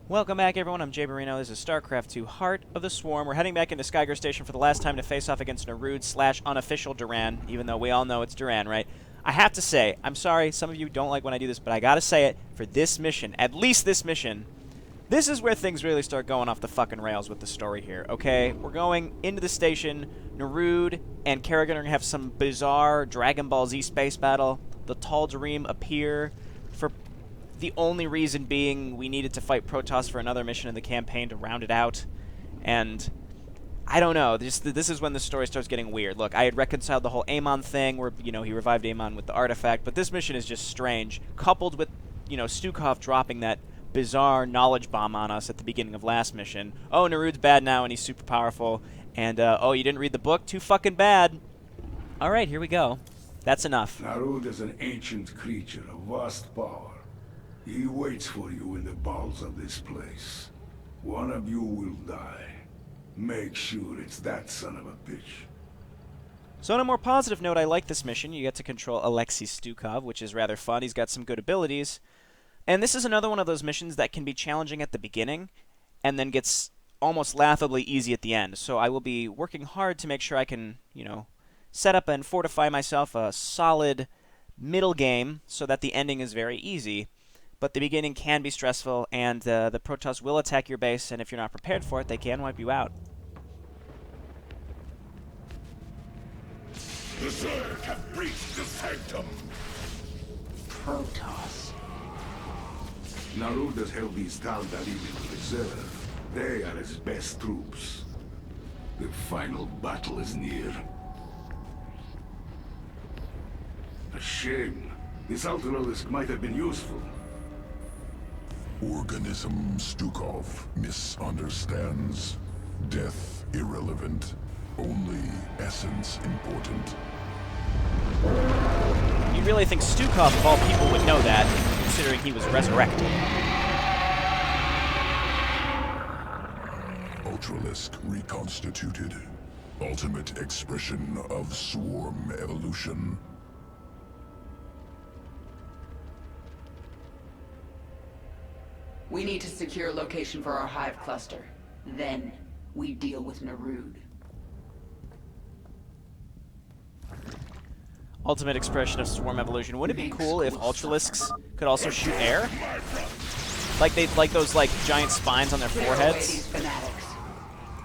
Welcome back, everyone. I'm JayborinoPlays. This is Starcraft 2, Heart of the Swarm. We're heading back into Skygar Station for the last time to face off against Narud / unofficial Duran, even though we all know it's Duran, right? I have to say, I'm sorry, some of you don't like when I do this, but I gotta say it, for this mission, at least this mission, this is where things really start going off the fucking rails with the story here, okay? We're going into the station. Narud and Kerrigan are gonna have some bizarre Dragon Ball Z space battle. The Tal'Darim appear for the only reason being we needed to fight Protoss for another mission in the campaign to round it out. And I don't know, this is when the story starts getting weird. Look, I had reconciled the whole Amon thing where, you know, he revived Amon with the artifact, but this mission is just strange, coupled with, you know, Stukov dropping that bizarre knowledge bomb on us at the beginning of last mission. Oh, Narud's bad now and he's super powerful. And, oh, you didn't read the book? Too fucking bad. Alright, here we go. That's enough. Narud is an ancient creature of vast power. He waits for you in the bowels of this place. One of you will die. Make sure it's that son of a bitch. So on a more positive note, I like this mission. You get to control Alexei Stukov, which is rather fun. He's got some good abilities. And this is another one of those missions that can be challenging at the beginning and then gets almost laughably easy at the end. So I will be working hard to make sure I can, you know, set up and fortify myself a solid middle game so that the ending is very easy. But the beginning can be stressful, and the Protoss will attack your base, and if you're not prepared for it, they can wipe you out. The Zerg have breached the sanctum. Protoss. Narud has held these Tal'Darim in reserve. They are his best troops. The final battle is near. A shame. This Ultralisk might have been useful. Organism Stukov misunderstands. Death irrelevant. Only essence important. You really think Stukov, of all people, would know that, considering he was resurrected? Ultralisk reconstituted. Ultimate expression of swarm evolution. We need to secure a location for our hive cluster. Then, we deal with Narud. Ultimate expression of swarm evolution. Wouldn't it be cool if Ultralisks could also shoot air? Like those giant spines on their foreheads.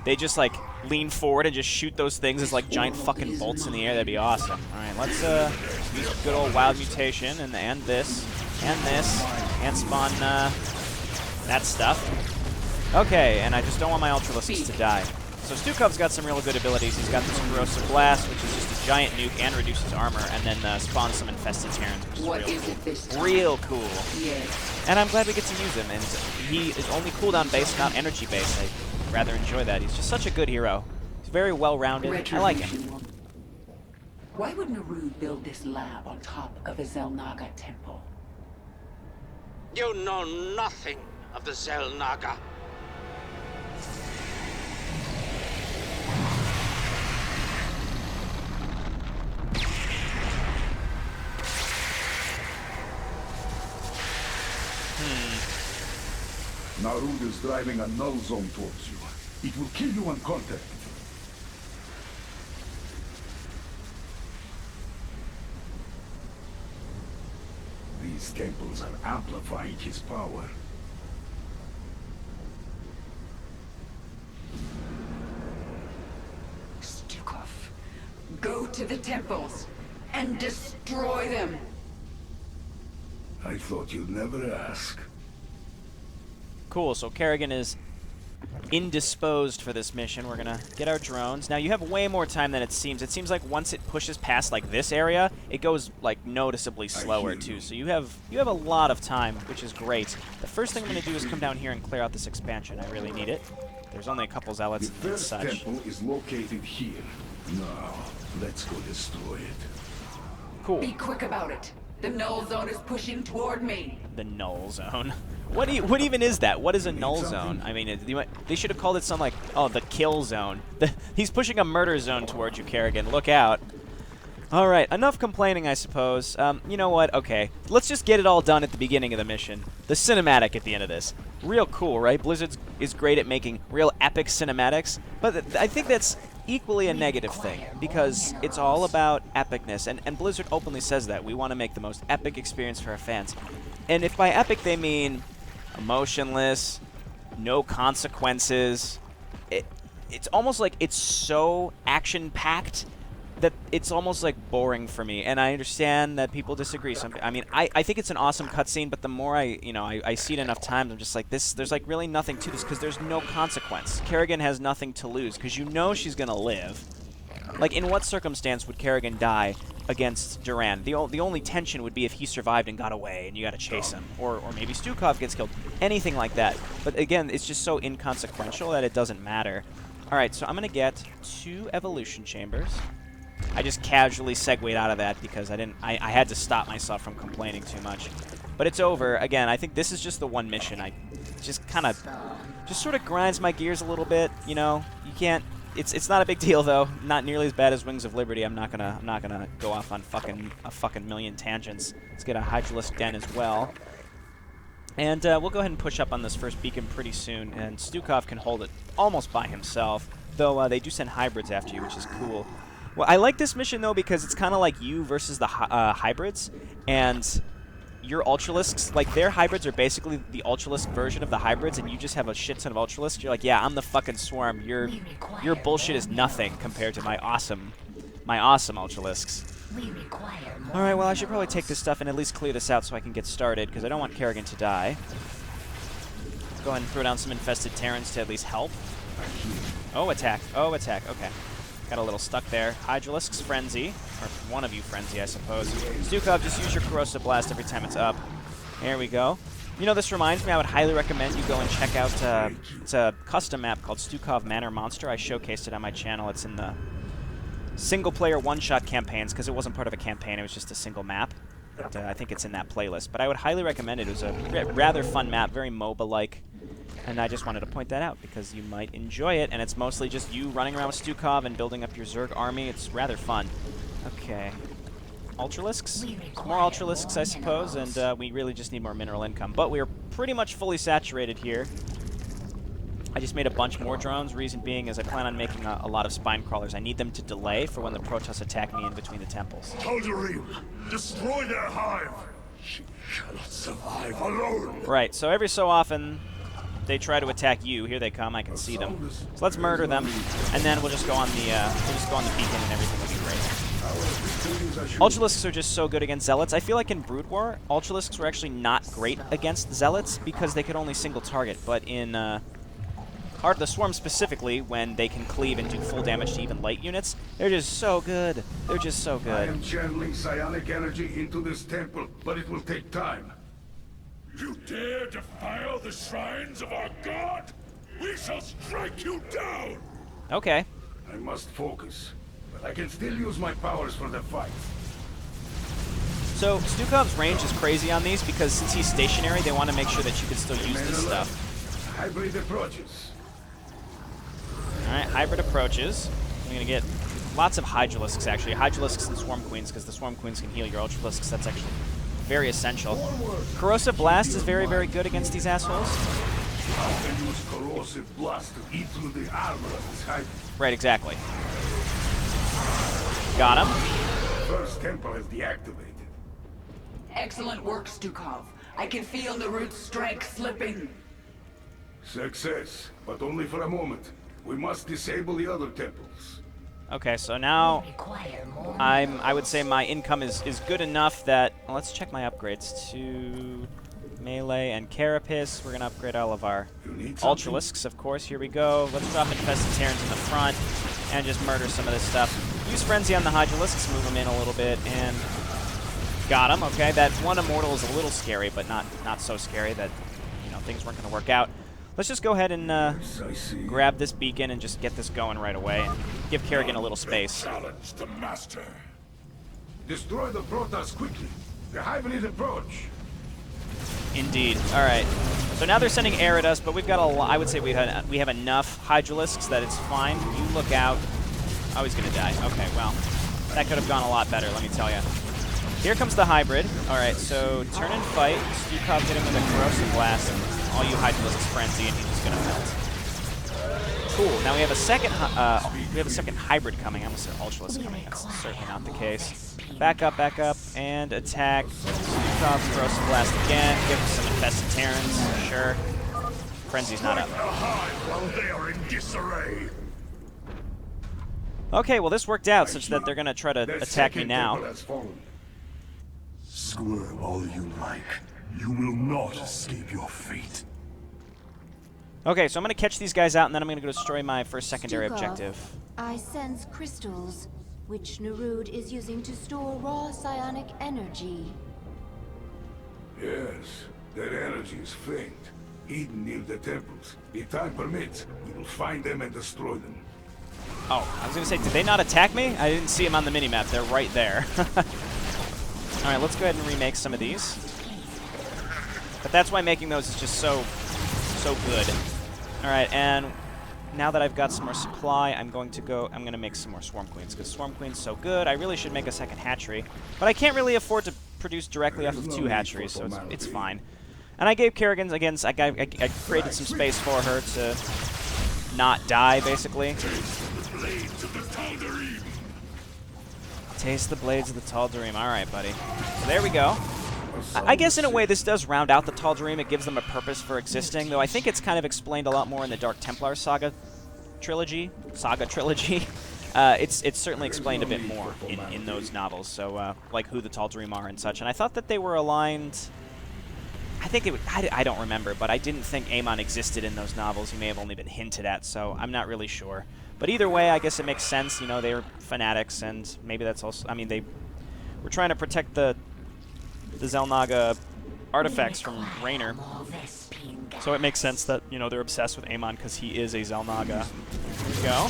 They just lean forward and just shoot those things as giant fucking bolts in the air. That'd be awesome. Alright, let's use good old wild mutation and this and spawn that stuff. Okay, and I just don't want my Ultralisks to die. So Stukov's got some real good abilities. He's got this Corrosive Blast, which is just a giant nuke and reduces armor, and then spawns some infested Terrans, which is real cool. Yes. And I'm glad we get to use him, and he is only cooldown based, not energy based. I rather enjoy that. He's just such a good hero. He's very well-rounded. I like him. Why would Narud build this lab on top of a Xel'Naga temple? You know nothing of the Xel'Naga. Narud is driving a null zone towards you. It will kill you on contact. These temples are amplifying his power. Stukov, go to the temples and destroy them. I thought you'd never ask. Cool, so Kerrigan is indisposed for this mission. We're gonna get our drones. Now, you have way more time than it seems. It seems like once it pushes past this area, it goes noticeably slower too. So you have a lot of time, which is great. The first thing I'm gonna do is come down here and clear out this expansion. I really need it. There's only a couple zealots The and first such. temple is located here. Now, let's go destroy it. Cool. Be quick about it. The null zone is pushing toward me. The null zone. What even is that? What is a null zone? I mean, they should have called it something oh, the kill zone. He's pushing a murder zone towards you, Kerrigan. Look out. All right, enough complaining, I suppose. You know what? Okay, let's just get it all done at the beginning of the mission. The cinematic at the end of this. Real cool, right? Blizzard is great at making real epic cinematics, but I think that's equally a negative thing, because it's all about epicness, and Blizzard openly says that. We want to make the most epic experience for our fans. And if by epic they mean emotionless, no consequences, it's almost like it's so action-packed that it's almost like boring for me, and I understand that people disagree. I mean, I think it's an awesome cutscene, but the more I see it enough times, I'm just like, there's like really nothing to this, because there's no consequence. Kerrigan has nothing to lose, because you know she's gonna live. Like, in what circumstance would Kerrigan die against Duran? The only tension would be if he survived and got away, and you gotta chase him. Or maybe Stukov gets killed. Anything like that. But again, it's just so inconsequential that it doesn't matter. Alright, so I'm gonna get 2 evolution chambers. I just casually segued out of that because I had to stop myself from complaining too much. But it's over. Again, I think this is just the one mission. I just kind of, just sort of grinds my gears a little bit, you know. You can't, it's not a big deal though. Not nearly as bad as Wings of Liberty. I'm not gonna go off on a fucking million tangents. Let's get a Hydralisk Den as well. And we'll go ahead and push up on this first beacon pretty soon, and Stukov can hold it almost by himself, though they do send hybrids after you, which is cool. Well, I like this mission, though, because it's kind of like you versus the hybrids, and your Ultralisks, like, their hybrids are basically the Ultralisk version of the hybrids, and you just have a shit ton of Ultralisks. You're like, yeah, I'm the fucking swarm. Your bullshit is nothing compared to my awesome Ultralisks. Alright, well, I should probably take this stuff and at least clear this out so I can get started, because I don't want Kerrigan to die. Let's go ahead and throw down some infested Terrans to at least help. Oh, attack. Oh, attack. Okay. Got a little stuck there. Hydralisk's Frenzy. Or one of you Frenzy, I suppose. Stukov, just use your Corrosive Blast every time it's up. There we go. You know, this reminds me, I would highly recommend you go and check out, it's a custom map called Stukov Manor Monster. I showcased it on my channel. It's in the single-player one-shot campaigns, because it wasn't part of a campaign, it was just a single map. But, I think it's in that playlist. But I would highly recommend it. It was a rather fun map, very MOBA-like. And I just wanted to point that out, because you might enjoy it, and it's mostly just you running around with Stukov and building up your Zerg army. It's rather fun. Okay. Ultralisks? More Ultralisks, I suppose, and we really just need more mineral income. But we are pretty much fully saturated here. I just made a bunch more drones, reason being is I plan on making a lot of spine crawlers. I need them to delay for when the Protoss attack me in between the temples. Tal'Darim, destroy their hive! She cannot survive alone! Right, so every so often they try to attack you. Here they come. I can see them. So let's murder them, and then we'll just go on the beacon, and everything will be great. Ultralisks are just so good against Zealots. I feel like in Brood War, Ultralisks were actually not great against Zealots because they could only single target. But in Heart of the Swarm specifically, when they can cleave and do full damage to even light units, they're just so good. They're just so I good. am channeling psionic energy into this temple, but it will take time. You dare defile the shrines of our god? We shall strike you down! Okay. I must focus, but I can still use my powers for the fight. So Stukov's range is crazy on these because since he's stationary, they want to make sure that you can still use this stuff. Hybrid approaches. Alright, hybrid approaches. I'm going to get lots of Hydralisks, actually. Hydralisks and Swarm Queens, because the Swarm Queens can heal your Ultralisks. That's actually very essential. Corrosive Blast is very, very good against these assholes. I can use corrosive blast to eat through the armor of this hybrid. Right, exactly. Got him. First temple is deactivated. Excellent work, Stukov. I can feel Narut's strength slipping. Success, but only for a moment. We must disable the other temples. Okay, so now I would say my income is good enough that, well, let's check my upgrades to melee and carapace. We're gonna upgrade all of our Ultralisks, of course. Here we go. Let's drop infested Terrans in the front and just murder some of this stuff. Use frenzy on the Hydralisks, move them in a little bit, and got him. Okay, that one immortal is a little scary, but not so scary that things weren't gonna work out. Let's just go ahead and grab this beacon and just get this going right away and give Kerrigan a little space. Challenge the master. Destroy the Protoss quickly. The hybrid approach. Indeed. All right. So now they're sending air at us, but we've got a lot. I would say we have enough Hydralisks that it's fine. You look out. Oh, he's gonna die. Okay, well, That could have gone a lot better, let me tell you. Here comes the hybrid. Alright, so turn and fight. Stukov hit him with a corrosive blast, and all you Hydralisks frenzy, and he's just gonna melt. Cool. Now we have a second hybrid coming. I almost said Ultralisk coming. That's certainly not the case. Back up, and attack. Stukov, corrosive blast again. Give him some infested Terrans. Sure. Frenzy's not up. While they are in disarray. Okay, well this worked out such that they're gonna try to attack me now. Squirm all you like. You will not escape your fate. Okay, so I'm gonna catch these guys out, and then I'm gonna go destroy my first secondary Stukov, objective. I sense crystals, which Narud is using to store raw psionic energy. Yes, that energy is faint, hidden near the temples. If time permits, we will find them and destroy them. Oh, I was gonna say, did they not attack me? I didn't see them on the minimap. They're right there. Alright, let's go ahead and remake some of these. But that's why making those is just so good. Alright, and now that I've got some more supply, I'm gonna make some more Swarm Queens, because Swarm Queen's so good. I really should make a second hatchery. But I can't really afford to produce directly off of 2 hatcheries, so it's fine. And I gave Kerrigan, again, I created some space for her to not die, basically. Taste the blades of the Tal'Darim. Alright, buddy. So there we go. I guess in a way this does round out the Tal'Darim. It gives them a purpose for existing, though I think it's kind of explained a lot more in the Dark Templar Saga trilogy. It's certainly explained a bit more in those novels, so like who the Tal'Darim are and such. And I thought that they were aligned... I think they would... I don't remember, but I didn't think Amon existed in those novels. He may have only been hinted at, so I'm not really sure. But either way, I guess it makes sense. You know, they were fanatics, and maybe that's also... I mean, they were trying to protect the Xel'Naga artifacts from Raynor. So it makes sense that, you know, they're obsessed with Amon because he is a Xel'Naga. Here we go.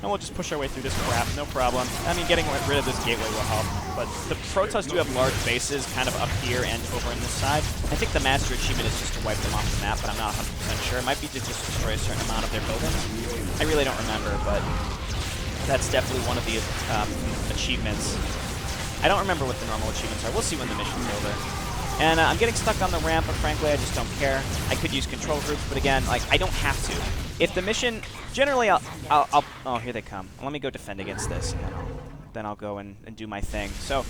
And we'll just push our way through this crap, no problem. I mean, getting rid of this gateway will help. But the Protoss do have large bases kind of up here and over on this side. I think the Master Achievement is just to wipe them off the map, but I'm not 100% sure. It might be to just destroy a certain amount of their buildings. I really don't remember, but that's definitely one of the achievements. I don't remember what the normal achievements are. We'll see when the mission's over. And I'm getting stuck on the ramp, but frankly, I just don't care. I could use control groups, but again, like, I don't have to. If the mission... Generally, I'll oh, here they come. Let me go defend against this, and then I'll go and do my thing. So...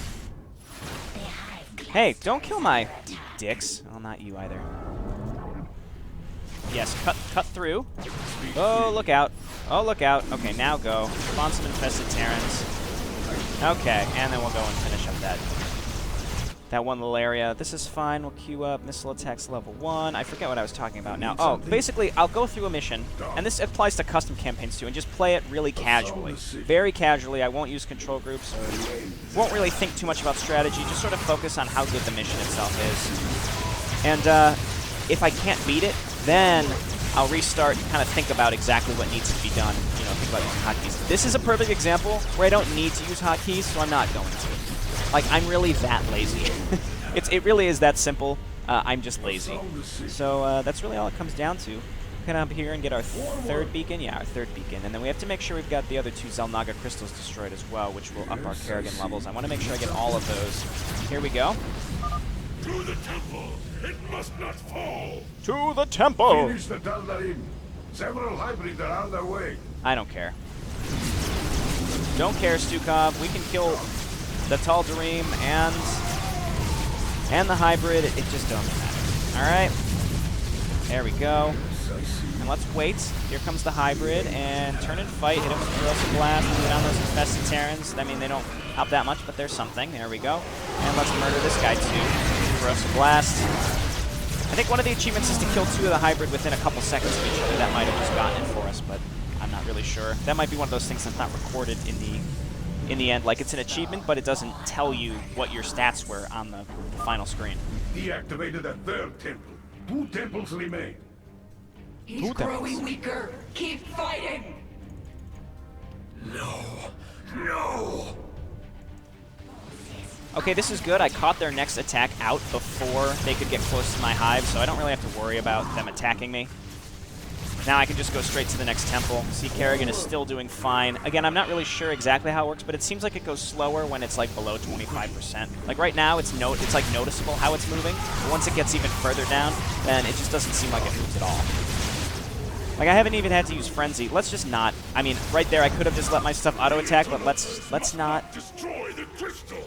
Hey, don't kill my dicks. Well, not you either. Yes, cut through. Oh, look out. Oh, look out. Okay, now go. Spawn some infested Terrans. Okay, and then we'll go and finish up that one little area. This is fine. We'll queue up missile attacks level 1. I forget what I was talking about now. Oh, basically, I'll go through a mission, and this applies to custom campaigns too, and just play it really casually. Very casually. I won't use control groups. Won't really think too much about strategy. Just sort of focus on how good the mission itself is. And if I can't beat it, then I'll restart and kind of think about exactly what needs to be done. You know, think about using hotkeys. This is a perfect example where I don't need to use hotkeys, so I'm not going to. Like, I'm really that lazy. It really is that simple. I'm just lazy. So that's really all it comes down to. Head up here and get our third beacon. Yeah, our third beacon. And then we have to make sure we've got the other 2 Xel'Naga crystals destroyed as well, which will up our Kerrigan levels. I want to make sure I get all of those. Here we go. To the temple! It must not fall! To the temple! Finish the Tal'Darim. Several hybrids are on their way. I don't care. Don't care, Stukov. We can kill the Tal'Darim and the hybrid. It just doesn't matter. Alright. There we go. And let's wait. Here comes the hybrid, and turn and fight. Hit him with the corrosive blast. Get down those infested Terrans. I mean, they don't help that much, but there's something. There we go. And let's murder this guy too. Corrosive blast. I think one of the achievements is to kill 2 of the hybrid within a couple seconds of each other. That might have just gotten it for us, but I'm not really sure. That might be one of those things that's not recorded in the end. Like, it's an achievement, but it doesn't tell you what your stats were on the final screen. Deactivated the 3rd temple. 2 temples remain. He's growing weaker. Keep fighting. No. No! Okay, this is good. I caught their next attack out before they could get close to my hive, so I don't really have to worry about them attacking me. Now I can just go straight to the next temple. See, Kerrigan is still doing fine. Again, I'm not really sure exactly how it works, but it seems like it goes slower when it's like below 25%. Like right now, it's like noticeable how it's moving. But once it gets even further down, then it just doesn't seem like it moves at all. Like I haven't even had to use Frenzy. Let's just not. I mean, right there, I could have just let my stuff auto attack, but let's not. Destroy the crystal.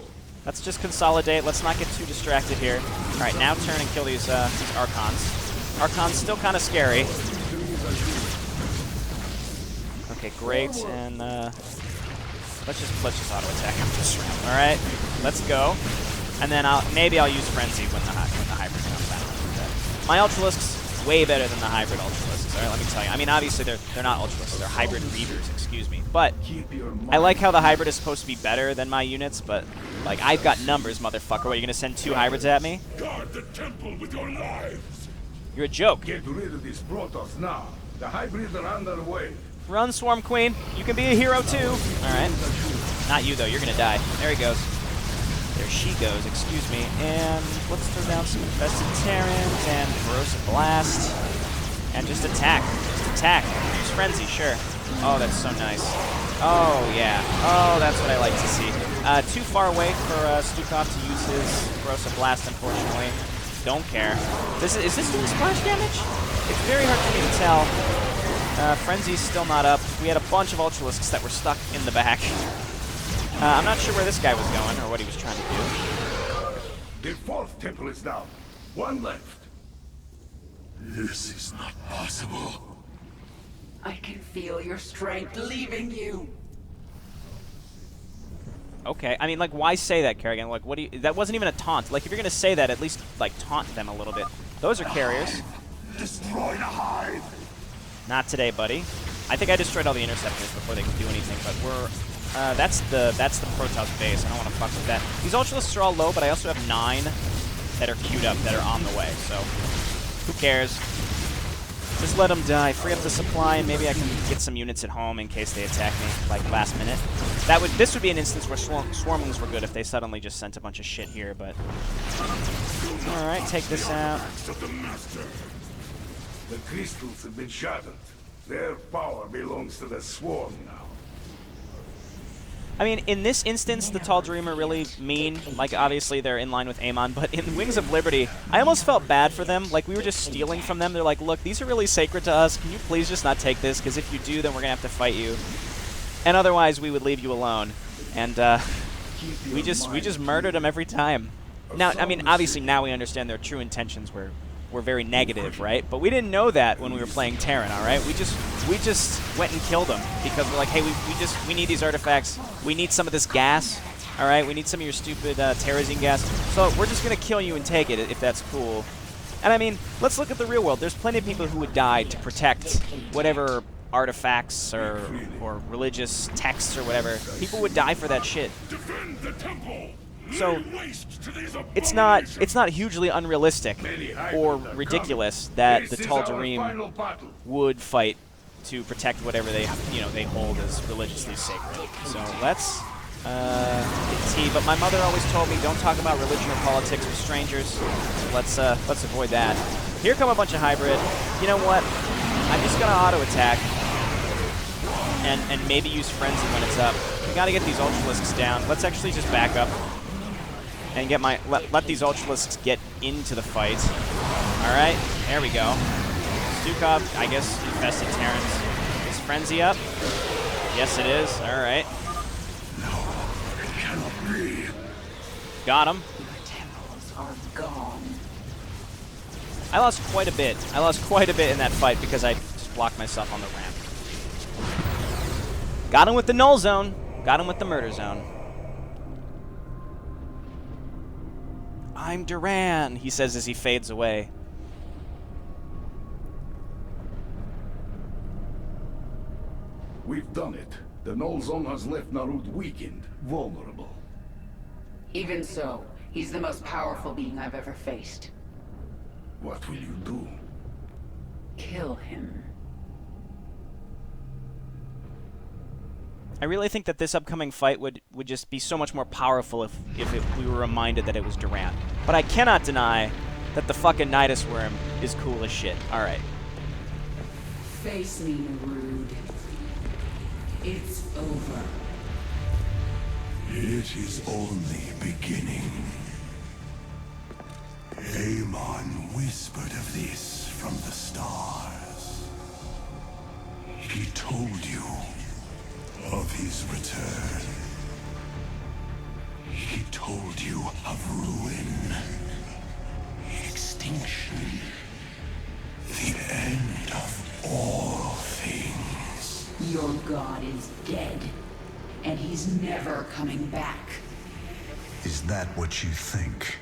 Let's just consolidate. Let's not get too distracted here. All right, now turn and kill these Archons. Archon's still kind of scary. Okay, great, and let's just auto attack him this round. All right, let's go, and then maybe I'll use Frenzy when the hybrid comes out. My Ultralisks way better than the hybrid Ultralisks. All right, let me tell you. I mean, obviously they're not Ultralisks; they're hybrid Reavers. Excuse me, but I like how the hybrid is supposed to be better than my units. But like, I've got numbers, motherfucker. What, are you gonna send 2 hybrids at me? Guard the temple with your lives. You're a joke. Get rid of these Protoss now. The hybrids are underway. Run, Swarm Queen. You can be a hero too. All right. Not you though. You're gonna die. There he goes. There she goes. Excuse me. And let's throw down some infested Terrans and corrosive blast. And just attack. Just attack. Use frenzy. Sure. Oh, that's so nice. Oh yeah. Oh, that's what I like to see. Too far away for Stukov to use his corrosive blast. Unfortunately. Don't care. Is this doing splash damage? It's very hard for me to tell. Frenzy's still not up. We had a bunch of Ultralisks that were stuck in the back. I'm not sure where this guy was going or what he was trying to do. The 4th temple is down. 1 left. This is not possible. I can feel your strength leaving you. Okay, I mean, like, why say that, Kerrigan? Like, what do you... That wasn't even a taunt. Like, if you're gonna say that, at least, like, taunt them a little bit. Those are carriers. Destroy the hive. Not today, buddy. I think I destroyed all the interceptors before they could do anything, but we're... that's the Protoss base. I don't want to fuck with that. These Ultralisks are all low, but I also have 9 that are queued up, that are on the way, so... Who cares? Just let them die. Free up the supply, and maybe I can get some units at home in case they attack me, like, last minute. This would be an instance where Swarmlings were good if they suddenly just sent a bunch of shit here, but... Alright, take this out. The crystals have been shattered. Their power belongs to the Swarm now. I mean, in this instance, the Tall Dream are really mean. Like, obviously, they're in line with Amon, but in Wings of Liberty, I almost felt bad for them. Like, we were just stealing from them. They're like, look, these are really sacred to us. Can you please just not take this? Because if you do, then we're going to have to fight you. And otherwise, we would leave you alone. And we just murdered them every time. Now, I mean, obviously, now we understand their true intentions were very negative, right? But we didn't know that when we were playing Terran, all right? We just went and killed them because we're like, hey, we need these artifacts. We need some of this gas, all right? We need some of your stupid terrazine gas. So we're just gonna kill you and take it if that's cool. And I mean, let's look at the real world. There's plenty of people who would die to protect whatever artifacts or religious texts or whatever. People would die for that shit. Defend the temple. So it's not hugely unrealistic or ridiculous that the Tall Dream would fight to protect whatever they hold as religiously sacred. So let's get tea. But my mother always told me don't talk about religion or politics with strangers. So let's avoid that. Here come a bunch of hybrid. You know what? I'm just gonna auto attack and maybe use frenzy when it's up. We gotta get these Ultralisks down. Let's actually just back up. And get let these Ultralisks get into the fight. Alright, there we go. Stukov, I guess, infested Terrans. Is Frenzy up? Yes, it is. Alright. No, it cannot be. Got him. The temples are gone. I lost quite a bit. I lost quite a bit in that fight because I just blocked myself on the ramp. Got him with the null zone. Got him with the murder zone. I'm Duran, he says as he fades away. We've done it. The null zone has left Narud weakened, vulnerable. Even so, he's the most powerful being I've ever faced. What will you do? Kill him. I really think that this upcoming fight would just be so much more powerful if we were reminded that it was Duran. But I cannot deny that the fucking Nidus Worm is cool as shit. Alright. Face me, Narud. It's over. It is only beginning. Amon whispered of this from the stars. He told you of his return. He told you of ruin, extinction, the end of all things. Your god is dead, and he's never coming back. Is that what you think?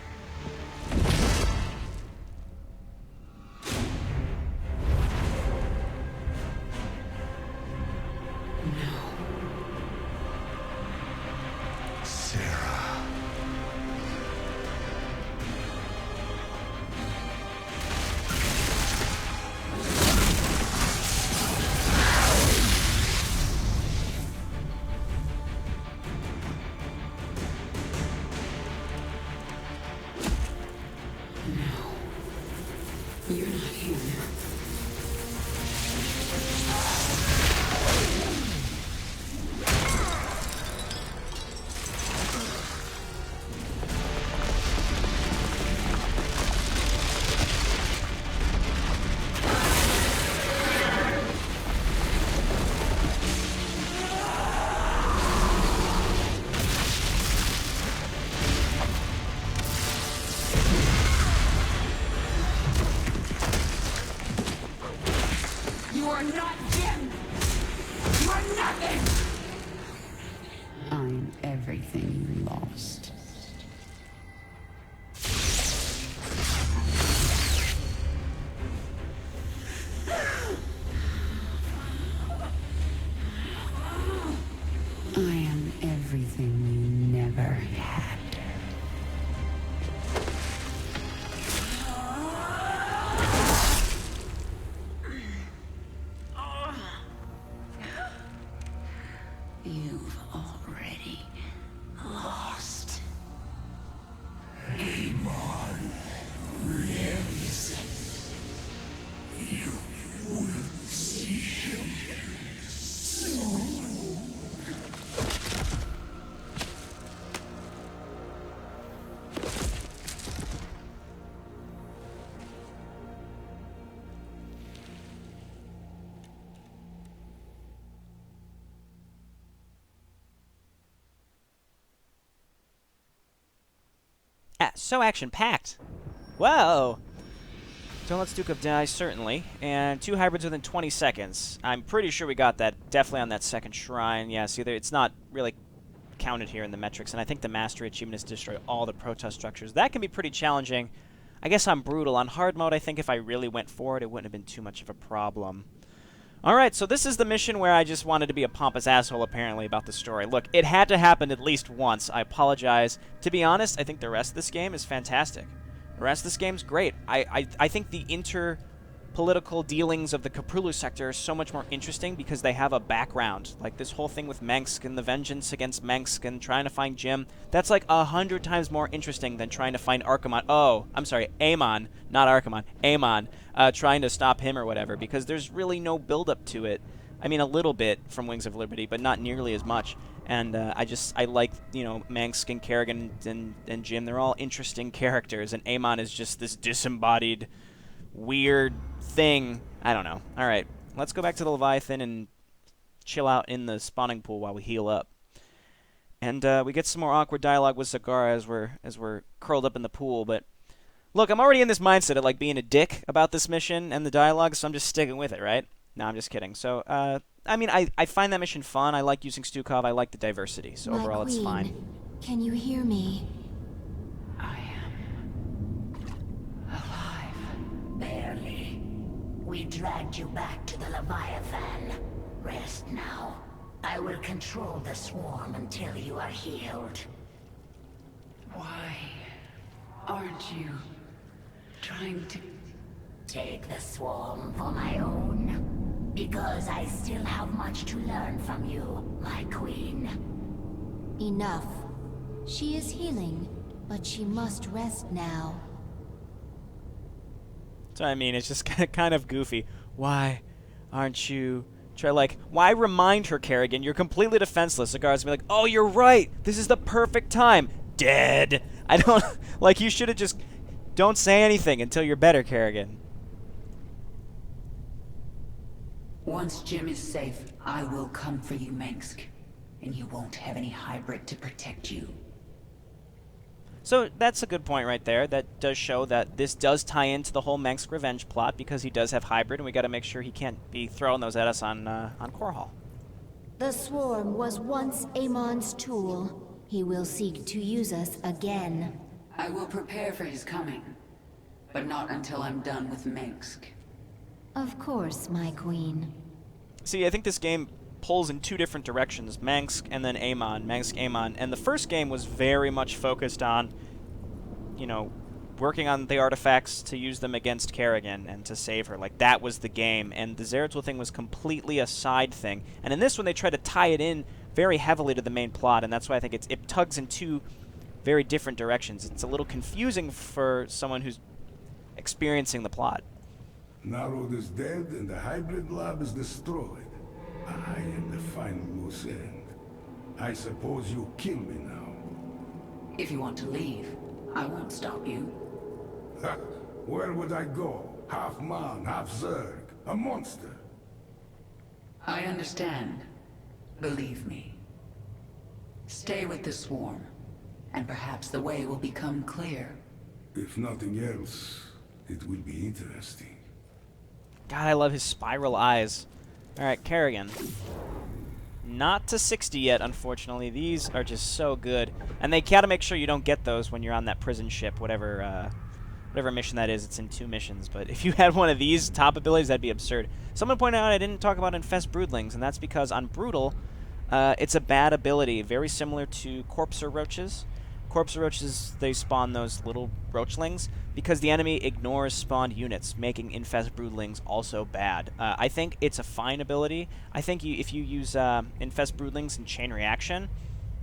Sarah. You're not here. You are not Jim! You are nothing! I'm everything you lost. I am everything you never had. You've already lost. Amon lives. You will see him soon. Ah, so action-packed. Whoa! Don't let Stukov die, certainly. And 2 hybrids within 20 seconds. I'm pretty sure we got that definitely on that second shrine. Yeah, see, it's not really counted here in the metrics. And I think the Mastery achievement is destroy all the Protoss structures. That can be pretty challenging. I guess I'm brutal. On hard mode, I think if I really went for it, it wouldn't have been too much of a problem. Alright, so this is the mission where I just wanted to be a pompous asshole, apparently, about the story. Look, it had to happen at least once. I apologize. To be honest, I think the rest of this game is fantastic. The rest of this game's great. I think the inter-political dealings of the Kaprulu sector are so much more interesting because they have a background. Like, this whole thing with Mengsk and the vengeance against Mengsk and trying to find Jim, that's like 100 times more interesting than trying to find Archimonde. Oh, I'm sorry, Amon, not Archimonde. Amon. Trying to stop him or whatever, because there's really no build-up to it. I mean, a little bit from Wings of Liberty, but not nearly as much. And I like, you know, Mengsk and Kerrigan and Jim. They're all interesting characters, and Amon is just this disembodied, weird thing. I don't know. All right, let's go back to the Leviathan and chill out in the spawning pool while we heal up. And we get some more awkward dialogue with Zagara as we're curled up in the pool, but look, I'm already in this mindset of, like, being a dick about this mission and the dialogue, so I'm just sticking with it, right? No, I'm just kidding. So, I mean, I find that mission fun. I like using Stukov. I like the diversity. So My overall, it's queen, fine. Can you hear me? I am alive. Barely. We dragged you back to the Leviathan. Rest now. I will control the swarm until you are healed. Why aren't you trying to... Take the swarm for my own. Because I still have much to learn from you, my queen. Enough. She is healing, but she must rest now. So, I mean, it's just kind of goofy. Why Aren't you? Try like, why remind her, Kerrigan? You're completely defenseless. The guards be like, oh, you're right. This is the perfect time. Dead. I don't like. You should have just don't say anything until you're better, Kerrigan. Once Jim is safe, I will come for you, Mengsk. And you won't have any hybrid to protect you. So that's a good point right there. That does show that this does tie into the whole Mengsk revenge plot because he does have hybrid, and we got to make sure he can't be throwing those at us on Core Hall. The Swarm was once Amon's tool. He will seek to use us again. I will prepare for his coming, but not until I'm done with Mengsk. Of course, my queen. See, I think this game pulls in two different directions, Mengsk and then Amon, Mengsk, Amon. And the first game was very much focused on, you know, working on the artifacts to use them against Kerrigan and to save her. Like, that was the game. And the Zeratul thing was completely a side thing. And in this one, they try to tie it in very heavily to the main plot, and that's why I think it tugs in two very different directions. It's a little confusing for someone who's experiencing the plot. Narod is dead and the hybrid lab is destroyed. I am the final loose end. I suppose you kill me now. If you want to leave, I won't stop you. Where would I go? Half man, half Zerg. A monster. I understand. Believe me. Stay with the Swarm, and perhaps the way will become clear. If nothing else, it will be interesting. God, I love his spiral eyes. Alright, Kerrigan. Not to 60 yet, unfortunately. These are just so good. And they gotta make sure you don't get those when you're on that prison ship, whatever mission that is. It's in 2 missions. But if you had one of these top abilities, that'd be absurd. Someone pointed out I didn't talk about Infest Broodlings, and that's because on Brutal, it's a bad ability, very similar to Corpser Roaches. Corpser Roaches, they spawn those little roachlings because the enemy ignores spawned units, making Infest Broodlings also bad. I think it's a fine ability. I think if you use Infest Broodlings in chain reaction,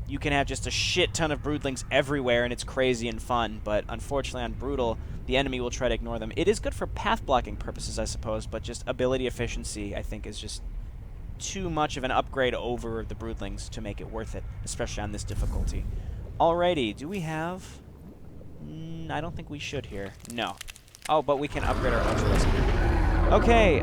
you can have just a shit ton of Broodlings everywhere, and it's crazy and fun. But unfortunately on Brutal, the enemy will try to ignore them. It is good for path blocking purposes, I suppose, but just ability efficiency, I think, is just too much of an upgrade over the Broodlings to make it worth it, especially on this difficulty. Alrighty, do we have... I don't think we should here. No. Oh, but we can upgrade our Ultralisk. Okay,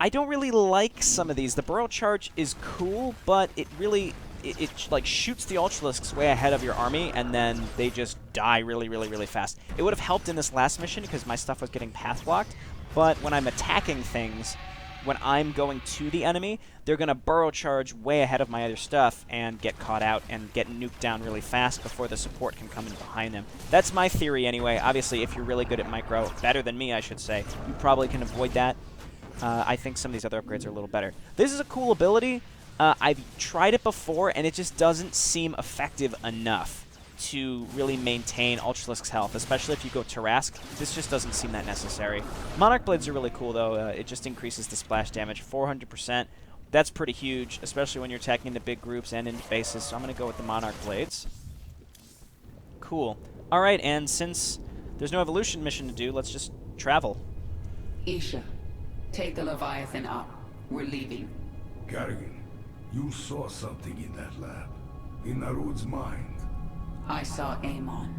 I don't really like some of these. The Burrow Charge is cool, but it really... It like shoots the Ultralisks way ahead of your army, and then they just die really, really, really fast. It would have helped in this last mission because my stuff was getting path blocked, but when I'm attacking things, when I'm going to the enemy, they're going to burrow charge way ahead of my other stuff and get caught out and get nuked down really fast before the support can come in behind them. That's my theory anyway. Obviously, if you're really good at micro, better than me, I should say, you probably can avoid that. I think some of these other upgrades are a little better. This is a cool ability. I've tried it before, and it just doesn't seem effective enough to really maintain Ultralisk's health, especially if you go Tarask. This just doesn't seem that necessary. Monarch Blades are really cool, though. It just increases the splash damage 400%. That's pretty huge, especially when you're attacking into big groups and into bases, so I'm going to go with the Monarch Blades. Cool. Alright, and since there's no evolution mission to do, let's just travel. Isha, take the Leviathan up. We're leaving. Kerrigan, you saw something in that lab. In Narud's mind. I saw Amon.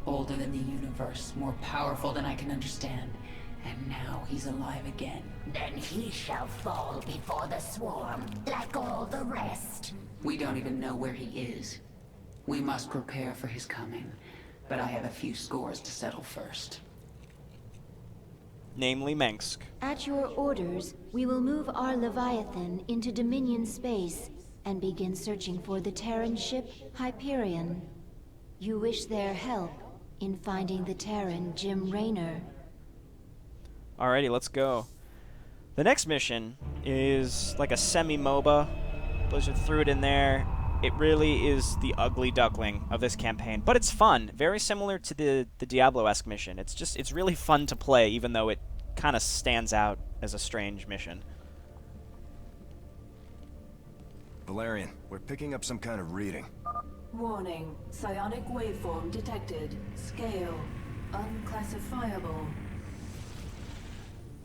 Older than the universe, more powerful than I can understand. And now he's alive again. Then he shall fall before the Swarm, like all the rest. We don't even know where he is. We must prepare for his coming, but I have a few scores to settle first. Namely Mengsk. At your orders, we will move our Leviathan into Dominion space and begin searching for the Terran ship Hyperion. You wish their help in finding the Terran Jim Raynor. Alrighty, let's go. The next mission is like a semi-MOBA. Blizzard threw it in there. It really is the ugly duckling of this campaign, but it's fun. Very similar to the Diablo-esque mission. It's really fun to play, even though it kind of stands out as a strange mission. Valerian, we're picking up some kind of reading. Warning. Psionic waveform detected. Scale. Unclassifiable.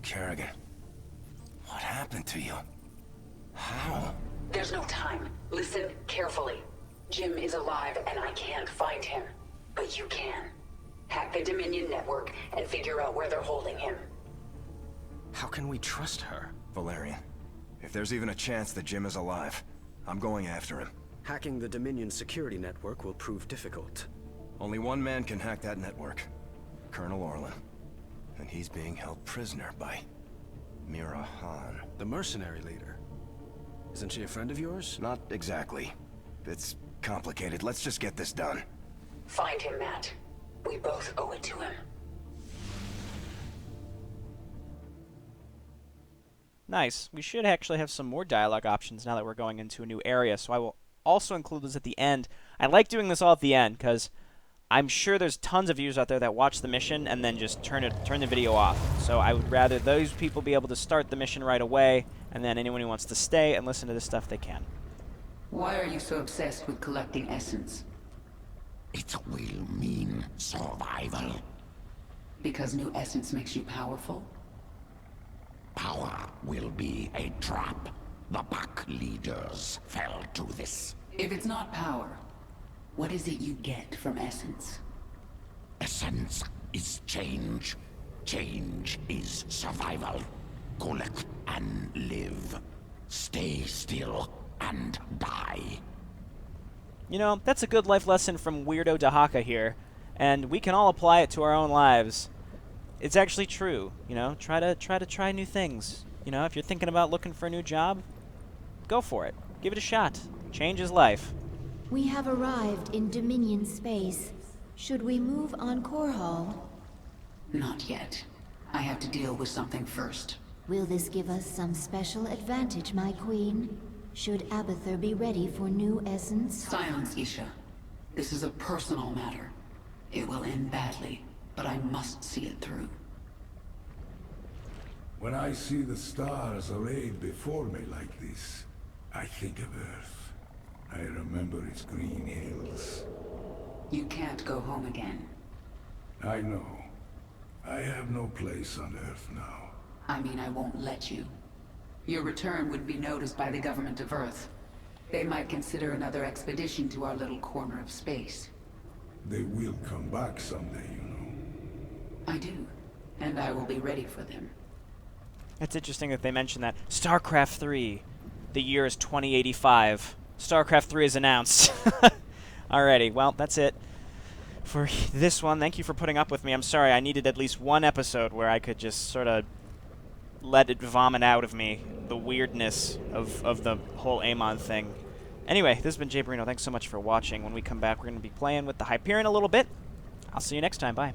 Kerrigan. What happened to you? How? There's no time. Listen carefully. Jim is alive and I can't find him. But you can. Hack the Dominion network and figure out where they're holding him. How can we trust her? Valerian, if there's even a chance that Jim is alive, I'm going after him. Hacking the Dominion security network will prove difficult. Only one man can hack that network. Colonel Orlan. And he's being held prisoner by Mira Han. The mercenary leader. Isn't she a friend of yours? Not exactly. It's complicated. Let's just get this done. Find him, Matt. We both owe it to him. Nice. We should actually have some more dialogue options now that we're going into a new area, so I will also include those at the end. I like doing this all at the end, because I'm sure there's tons of viewers out there that watch the mission and then just turn the video off. So I would rather those people be able to start the mission right away, and then anyone who wants to stay and listen to this stuff, they can. Why are you so obsessed with collecting essence? It will mean survival. Because new essence makes you powerful? Power will be a trap. The pack leaders fell to this. If it's not power, what is it you get from essence? Essence is change. Change is survival. Collect and live. Stay still and die. You know, that's a good life lesson from Weirdo Dahaka here, and we can all apply it to our own lives. It's actually true, you know, try new things. You know, if you're thinking about looking for a new job, go for it. Give it a shot. Change is life. We have arrived in Dominion space. Should we move on Core Hall? Not yet. I have to deal with something first. Will this give us some special advantage, my queen? Should Abathur be ready for new essence? Silence, Isha. This is a personal matter. It will end badly, but I must see it through. When I see the stars arrayed before me like this, I think of Earth. I remember its green hills. You can't go home again. I know. I have no place on Earth now. I mean, I won't let you. Your return would be noticed by the government of Earth. They might consider another expedition to our little corner of space. They will come back someday, you know. I do, and I will be ready for them. It's interesting that they mentioned that. Starcraft 3. The year is 2085. Starcraft 3 is announced. Alrighty, well, that's it for this one. Thank you for putting up with me. I'm sorry, I needed at least one episode where I could just sort of let it vomit out of me the weirdness of the whole Amon thing. Anyway, this has been JayborinoPlays. Thanks so much for watching. When we come back, we're going to be playing with the Hyperion a little bit. I'll see you next time. Bye.